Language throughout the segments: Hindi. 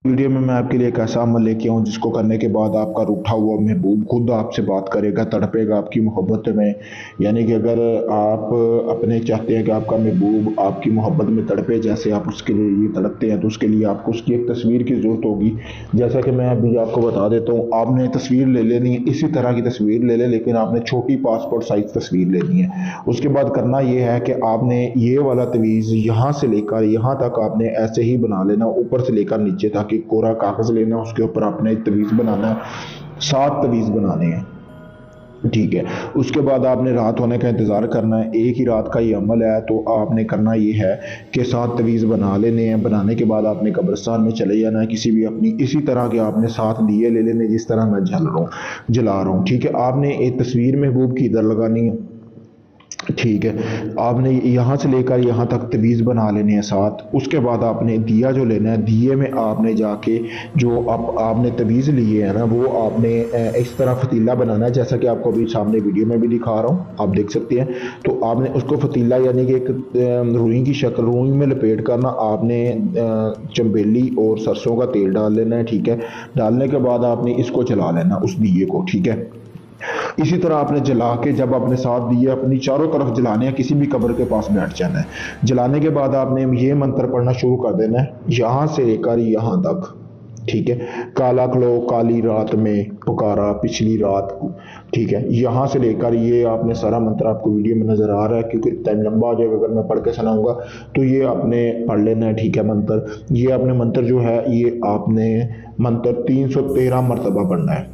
वीडियो में मैं आपके लिए एक ऐसा अमल लेके आऊँ जिसको करने के बाद आपका रूठा हुआ महबूब खुद आपसे बात करेगा, तड़पेगा आपकी मोहब्बत में। यानी कि अगर आप अपने चाहते हैं कि आपका महबूब आपकी मोहब्बत में तड़पे जैसे आप उसके लिए तड़पते हैं, तो उसके लिए आपको उसकी एक तस्वीर की ज़रूरत होगी। जैसा कि मैं अभी आपको बता देता हूँ, आपने तस्वीर ले लेनी है, इसी तरह की तस्वीर ले लें, लेकिन आपने छोटी पासपोर्ट साइज़ तस्वीर लेनी है। उसके बाद करना ये है कि आपने ये वाला तवीज़ यहाँ से लेकर यहाँ तक आपने ऐसे ही बना लेना, ऊपर से लेकर नीचे तक। एक कोरा कागज़ लेना, उसके ऊपर आपने एक तवीज़ बनाना है, 7 तवीज़ बनाने हैं, ठीक है। उसके बाद आपने रात होने का इंतज़ार करना है, एक ही रात का ये अमल है। तो आपने करना ये है कि 7 तवीज़ बना लेने हैं। बनाने के बाद आपने कब्रिस्तान में चले जाना है, किसी भी अपनी इसी तरह के आपने 7 दिए ले लेने जिस तरह मैं जला रहा हूँ, ठीक है। आपने एक तस्वीर महबूब की इधर लगानी है, ठीक है। आपने यहाँ से लेकर यहाँ तक तवीज़ बना लेने हैं 7। उसके बाद आपने दिया जो लेना है, दिए में आपने जाके जो आपने तवीज़ लिए है ना, वो आपने इस तरह फतीला बनाना है, जैसा कि आपको अभी सामने वीडियो में भी दिखा रहा हूँ, आप देख सकते हैं। तो आपने उसको फतीला यानी कि एक रुई की शक्ल, रुई में लपेट कर ना आपने चंबेली और सरसों का तेल डाल लेना है, ठीक है। डालने के बाद आपने इसको जला लेना उस दिए को, ठीक है। इसी तरह आपने जला के जब आपने साथ दिए अपनी चारों तरफ जलाने हैं, किसी भी कब्र के पास बैठ जाना है। जलाने के बाद आपने ये मंत्र पढ़ना शुरू कर देना है, यहाँ से लेकर यहाँ तक, ठीक है। काला कलो काली रात में पुकारा पिछली रात, ठीक है। यहाँ से लेकर ये आपने सारा मंत्र, आपको वीडियो में नज़र आ रहा है, क्योंकि टाइम लंबा हो जाएगा अगर मैं पढ़ के सुनाऊंगा। तो ये आपने पढ़ लेना है, ठीक है। मंत्र ये आपने मंत्र जो है ये आपने मंत्र 313 मरतबा पढ़ना है,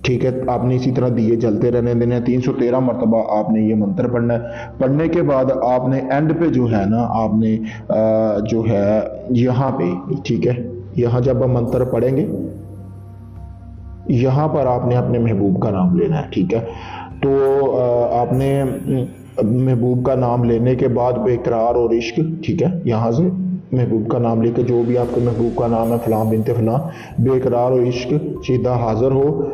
ठीक है। आपने इसी तरह दिए जलते रहने देने, 313 मरतबा आपने ये मंत्र पढ़ना है। पढ़ने के बाद आपने एंड पे जो है ना, आपने जो है यहाँ पे, ठीक है, यहाँ जब हम मंत्र पढ़ेंगे यहाँ पर आपने अपने महबूब का नाम लेना है, ठीक है। तो आपने महबूब का नाम लेने के बाद बेकरार और इश्क, ठीक है, यहाँ से महबूब का नाम लेकर जो भी आपके महबूब का नाम है, फलां बिनते फलां, बेकरार और इश्क सीधा हाजिर हो,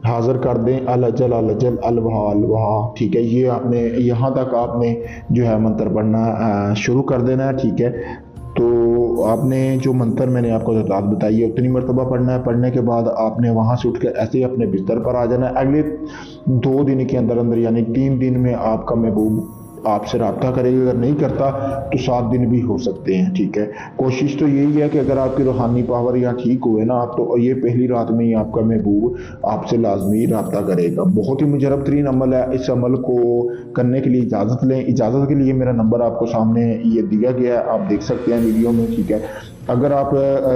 हाजिर कर दें अल अजल अल वहा, ठीक है। ये आपने यहाँ तक आपने जो है मंत्र पढ़ना शुरू कर देना है, ठीक है। तो आपने जो मंत्र मैंने आपको तादाद बताई है उतनी मरतबा पढ़ना है। पढ़ने के बाद आपने वहाँ से उठ कर ऐसे ही अपने बिस्तर पर आ जाना है। अगले 2 दिन के अंदर अंदर यानी 3 दिन में आपका महबूब आपसे रब्ता करेगा। अगर नहीं करता तो 7 दिन भी हो सकते हैं, ठीक है। कोशिश तो यही है कि अगर आपकी रूहानी पावर यहाँ ठीक हुए ना आप, तो ये पहली रात में ही आपका महबूब आपसे लाजमी रब्ता करेगा। बहुत ही मुजरब तरीन अमल है। इस अमल को करने के लिए इजाज़त लें। इजाज़त के लिए मेरा नंबर आपको सामने ये दिया गया है, आप देख सकते हैं वीडियो में, ठीक है। अगर आप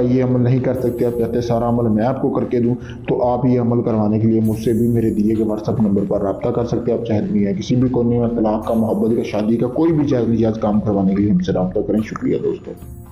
ये अमल नहीं कर सकते, आप चाहते सारा अमल मैं आपको करके दूं, तो आप ये अमल करवाने के लिए मुझसे भी मेरे दिए गए व्हाट्सअप नंबर पर रब्ता कर सकते हैं। आप चाहे दुनिया किसी भी कोने में तलाक का, मोहब्बत का, शादी का, कोई भी जायज़ काम करवाने के लिए हमसे रब्ता करें। शुक्रिया दोस्तों।